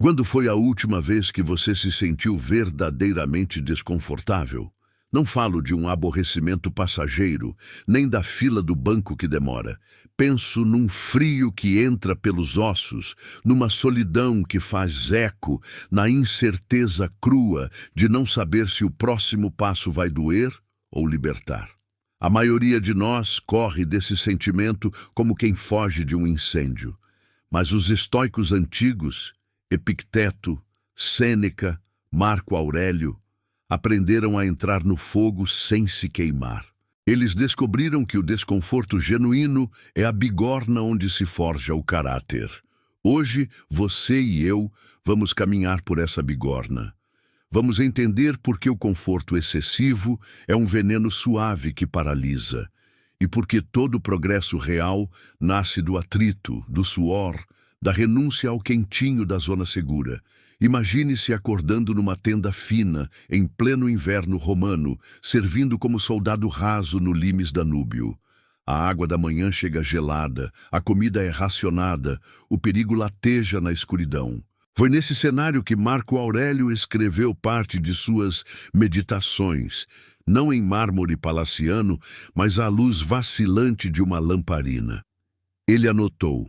Quando foi a última vez que você se sentiu verdadeiramente desconfortável? Não falo de um aborrecimento passageiro, nem da fila do banco que demora. Penso num frio que entra pelos ossos, numa solidão que faz eco, na incerteza crua de não saber se o próximo passo vai doer ou libertar. A maioria de nós corre desse sentimento como quem foge de um incêndio. Mas os estoicos antigos, Epicteto, Sêneca, Marco Aurélio, aprenderam a entrar no fogo sem se queimar. Eles descobriram que o desconforto genuíno é a bigorna onde se forja o caráter. Hoje, você e eu vamos caminhar por essa bigorna. Vamos entender por que o conforto excessivo é um veneno suave que paralisa, e por que todo progresso real nasce do atrito, do suor, da renúncia ao quentinho da zona segura. Imagine-se acordando numa tenda fina, em pleno inverno romano, servindo como soldado raso no limes Danúbio. A água da manhã chega gelada, a comida é racionada, o perigo lateja na escuridão. Foi nesse cenário que Marco Aurélio escreveu parte de suas meditações, não em mármore palaciano, mas à luz vacilante de uma lamparina. Ele anotou: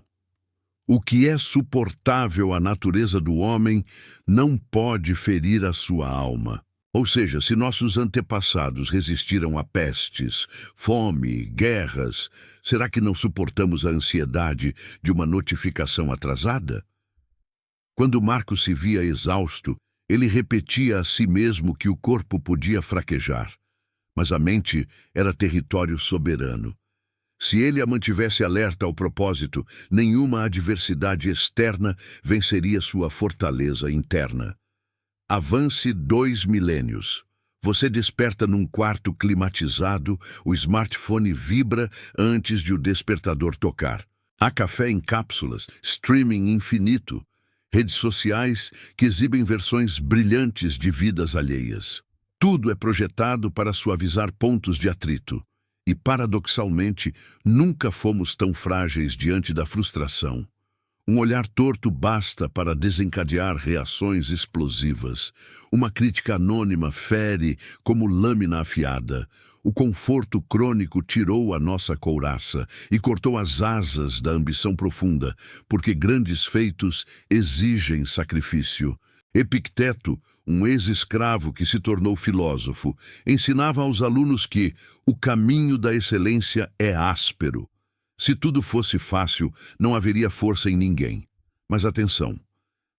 o que é suportável à natureza do homem não pode ferir a sua alma. Ou seja, se nossos antepassados resistiram a pestes, fome, guerras, será que não suportamos a ansiedade de uma notificação atrasada? Quando Marco se via exausto, ele repetia a si mesmo que o corpo podia fraquejar, mas a mente era território soberano. Se ele a mantivesse alerta ao propósito, nenhuma adversidade externa venceria sua fortaleza interna. Avance 2 milênios. Você desperta num quarto climatizado, o smartphone vibra antes de o despertador tocar. Há café em cápsulas, streaming infinito, redes sociais que exibem versões brilhantes de vidas alheias. Tudo é projetado para suavizar pontos de atrito. E, paradoxalmente, nunca fomos tão frágeis diante da frustração. Um olhar torto basta para desencadear reações explosivas. Uma crítica anônima fere como lâmina afiada. O conforto crônico tirou a nossa couraça e cortou as asas da ambição profunda, porque grandes feitos exigem sacrifício. Epicteto, um ex-escravo que se tornou filósofo, ensinava aos alunos que o caminho da excelência é áspero. Se tudo fosse fácil, não haveria força em ninguém. Mas atenção,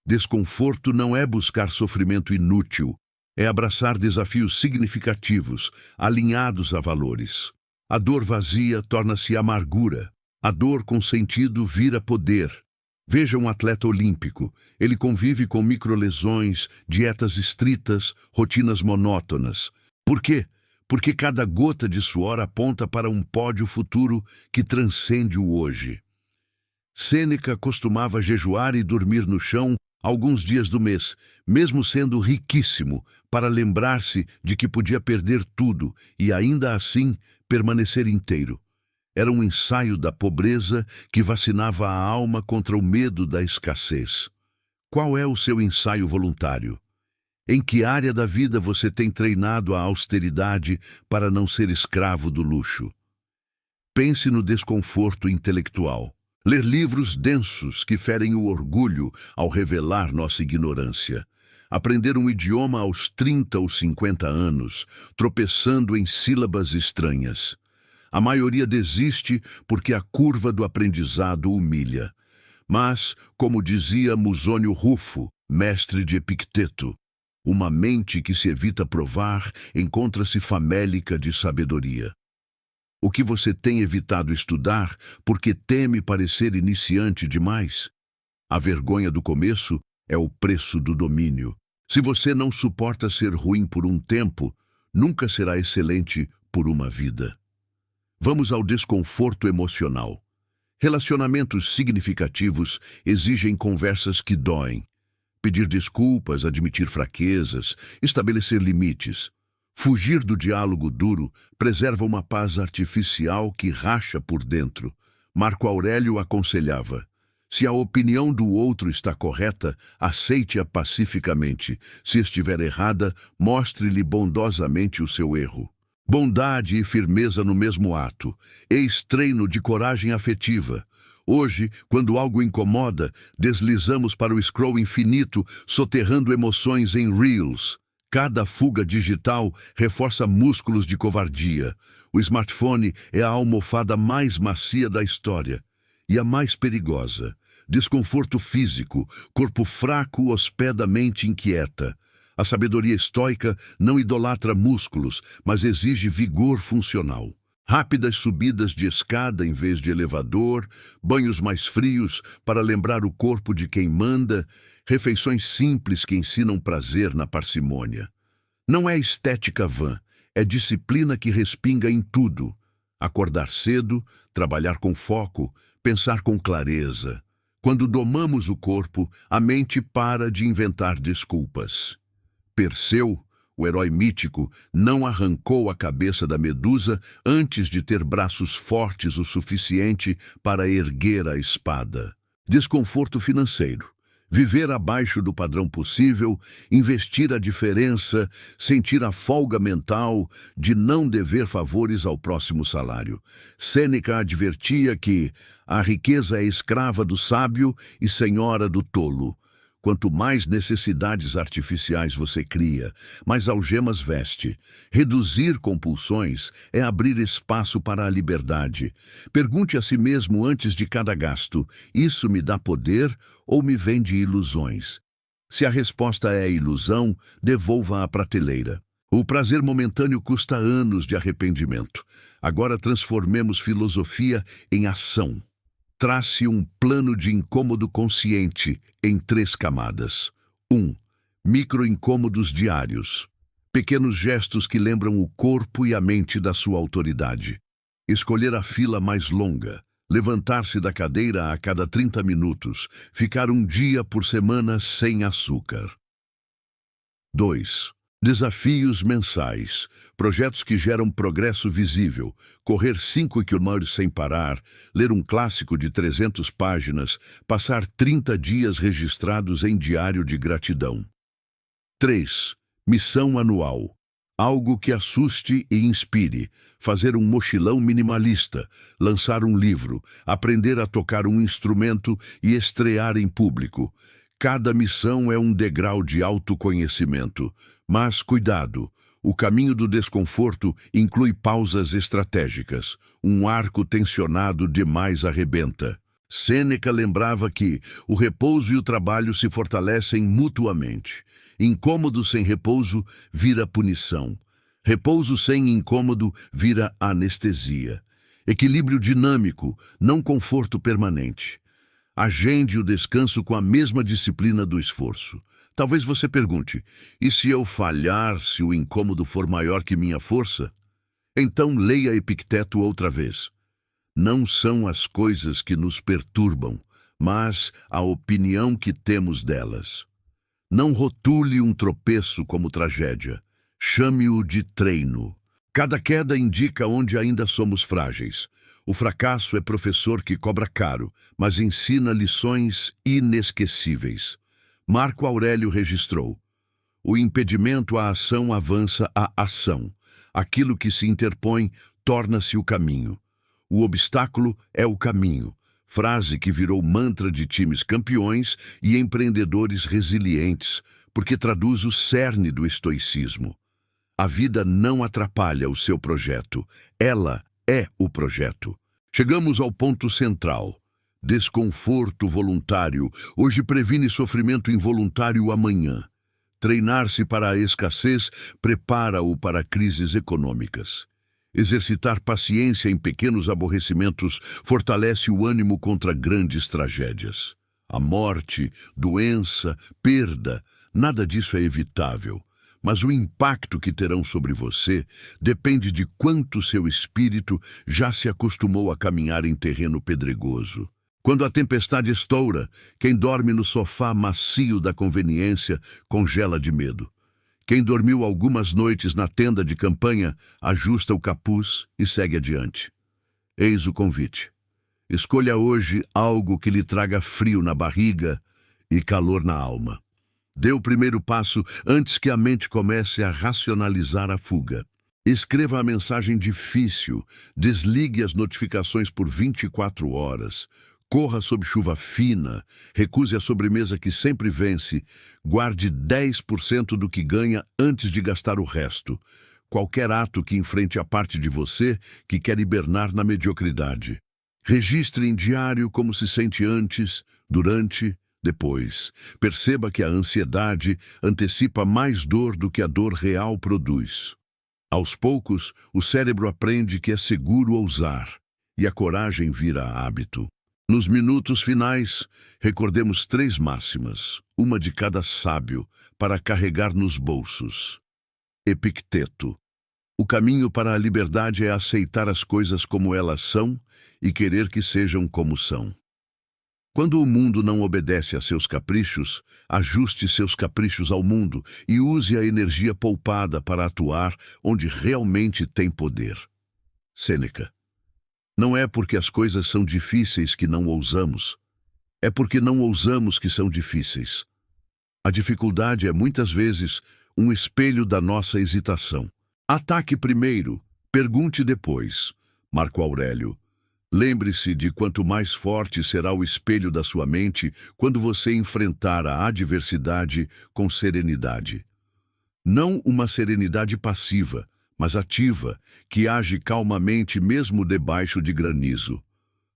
desconforto não é buscar sofrimento inútil, é abraçar desafios significativos, alinhados a valores. A dor vazia torna-se amargura, a dor com sentido vira poder. Veja um atleta olímpico. Ele convive com microlesões, dietas estritas, rotinas monótonas. Por quê? Porque cada gota de suor aponta para um pódio futuro que transcende o hoje. Sêneca costumava jejuar e dormir no chão alguns dias do mês, mesmo sendo riquíssimo, para lembrar-se de que podia perder tudo e ainda assim permanecer inteiro. Era um ensaio da pobreza que vacinava a alma contra o medo da escassez. Qual é o seu ensaio voluntário? Em que área da vida você tem treinado a austeridade para não ser escravo do luxo? Pense no desconforto intelectual. Ler livros densos que ferem o orgulho ao revelar nossa ignorância. Aprender um idioma aos 30 ou 50 anos, tropeçando em sílabas estranhas. A maioria desiste porque a curva do aprendizado humilha. Mas, como dizia Musônio Rufo, mestre de Epicteto, uma mente que se evita provar encontra-se famélica de sabedoria. O que você tem evitado estudar porque teme parecer iniciante demais? A vergonha do começo é o preço do domínio. Se você não suporta ser ruim por um tempo, nunca será excelente por uma vida. Vamos ao desconforto emocional. Relacionamentos significativos exigem conversas que doem. Pedir desculpas, admitir fraquezas, estabelecer limites. Fugir do diálogo duro preserva uma paz artificial que racha por dentro. Marco Aurélio aconselhava: Se a opinião do outro está correta, aceite-a pacificamente. Se estiver errada, mostre-lhe bondosamente o seu erro. Bondade e firmeza no mesmo ato. Eis treino de coragem afetiva. Hoje, quando algo incomoda, deslizamos para o scroll infinito, soterrando emoções em Reels. Cada fuga digital reforça músculos de covardia. O smartphone é a almofada mais macia da história e a mais perigosa. Desconforto físico, corpo fraco hospeda mente inquieta. A sabedoria estoica não idolatra músculos, mas exige vigor funcional. Rápidas subidas de escada em vez de elevador, banhos mais frios para lembrar o corpo de quem manda, refeições simples que ensinam prazer na parcimônia. Não é estética vã, é disciplina que respinga em tudo. Acordar cedo, trabalhar com foco, pensar com clareza. Quando domamos o corpo, a mente para de inventar desculpas. Perseu, o herói mítico, não arrancou a cabeça da Medusa antes de ter braços fortes o suficiente para erguer a espada. Desconforto financeiro. Viver abaixo do padrão possível, investir a diferença, sentir a folga mental de não dever favores ao próximo salário. Sêneca advertia que a riqueza é escrava do sábio e senhora do tolo. Quanto mais necessidades artificiais você cria, mais algemas veste. Reduzir compulsões é abrir espaço para a liberdade. Pergunte a si mesmo antes de cada gasto: isso me dá poder ou me vende ilusões? Se a resposta é ilusão, devolva à prateleira. O prazer momentâneo custa anos de arrependimento. Agora transformemos filosofia em ação. Trace um plano de incômodo consciente em 3 camadas. 1. Micro-incômodos diários. Pequenos gestos que lembram o corpo e a mente da sua autoridade. Escolher a fila mais longa. Levantar-se da cadeira a cada 30 minutos. Ficar um dia por semana sem açúcar. 2. Desafios mensais, projetos que geram progresso visível, correr 5 km sem parar, ler um clássico de 300 páginas, passar 30 dias registrados em diário de gratidão. 3. Missão anual, algo que assuste e inspire, fazer um mochilão minimalista, lançar um livro, aprender a tocar um instrumento e estrear em público. Cada missão é um degrau de autoconhecimento. Mas cuidado, o caminho do desconforto inclui pausas estratégicas. Um arco tensionado demais arrebenta. Sêneca lembrava que o repouso e o trabalho se fortalecem mutuamente. Incômodo sem repouso vira punição. Repouso sem incômodo vira anestesia. Equilíbrio dinâmico, não conforto permanente. Agende o descanso com a mesma disciplina do esforço. Talvez você pergunte: e se eu falhar, se o incômodo for maior que minha força? Então leia Epicteto outra vez. Não são as coisas que nos perturbam, mas a opinião que temos delas. Não rotule um tropeço como tragédia. Chame-o de treino. Cada queda indica onde ainda somos frágeis. O fracasso é professor que cobra caro, mas ensina lições inesquecíveis. Marco Aurélio registrou: o impedimento à ação avança a ação. Aquilo que se interpõe torna-se o caminho. O obstáculo é o caminho. Frase que virou mantra de times campeões e empreendedores resilientes, porque traduz o cerne do estoicismo. A vida não atrapalha o seu projeto, ela é o projeto. Chegamos ao ponto central. Desconforto voluntário hoje previne sofrimento involuntário amanhã. Treinar-se para a escassez prepara-o para crises econômicas. Exercitar paciência em pequenos aborrecimentos fortalece o ânimo contra grandes tragédias. A morte, doença, perda, nada disso é evitável. Mas o impacto que terão sobre você depende de quanto seu espírito já se acostumou a caminhar em terreno pedregoso. Quando a tempestade estoura, quem dorme no sofá macio da conveniência congela de medo. Quem dormiu algumas noites na tenda de campanha ajusta o capuz e segue adiante. Eis o convite. Escolha hoje algo que lhe traga frio na barriga e calor na alma. Dê o primeiro passo antes que a mente comece a racionalizar a fuga. Escreva a mensagem difícil, desligue as notificações por 24 horas, corra sob chuva fina, recuse a sobremesa que sempre vence, guarde 10% do que ganha antes de gastar o resto. Qualquer ato que enfrente a parte de você que quer hibernar na mediocridade. Registre em diário como se sente antes, durante, depois. Perceba que a ansiedade antecipa mais dor do que a dor real produz. Aos poucos, o cérebro aprende que é seguro ousar, e a coragem vira hábito. Nos minutos finais, recordemos 3 máximas, uma de cada sábio, para carregar nos bolsos. Epicteto. O caminho para a liberdade é aceitar as coisas como elas são e querer que sejam como são. Quando o mundo não obedece a seus caprichos, ajuste seus caprichos ao mundo e use a energia poupada para atuar onde realmente tem poder. Sêneca. Não é porque as coisas são difíceis que não ousamos, é porque não ousamos que são difíceis. A dificuldade é muitas vezes um espelho da nossa hesitação. Ataque primeiro, pergunte depois. Marco Aurélio. Lembre-se de quanto mais forte será o espelho da sua mente quando você enfrentar a adversidade com serenidade. Não uma serenidade passiva, mas ativa, que age calmamente mesmo debaixo de granizo.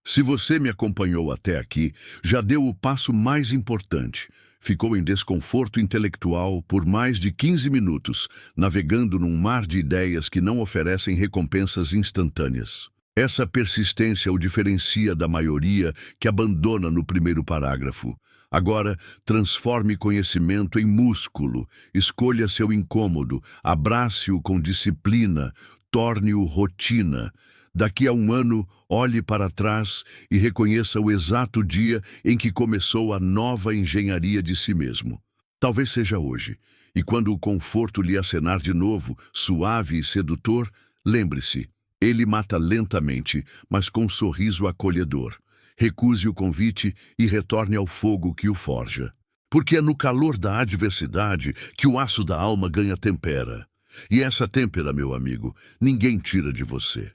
Se você me acompanhou até aqui, já deu o passo mais importante. Ficou em desconforto intelectual por mais de 15 minutos, navegando num mar de ideias que não oferecem recompensas instantâneas. Essa persistência o diferencia da maioria que abandona no primeiro parágrafo. Agora, transforme conhecimento em músculo, escolha seu incômodo, abrace-o com disciplina, torne-o rotina. Daqui a 1 ano, olhe para trás e reconheça o exato dia em que começou a nova engenharia de si mesmo. Talvez seja hoje, e quando o conforto lhe acenar de novo, suave e sedutor, lembre-se, ele mata lentamente, mas com um sorriso acolhedor. Recuse o convite e retorne ao fogo que o forja. Porque é no calor da adversidade que o aço da alma ganha tempera. E essa têmpera, meu amigo, ninguém tira de você.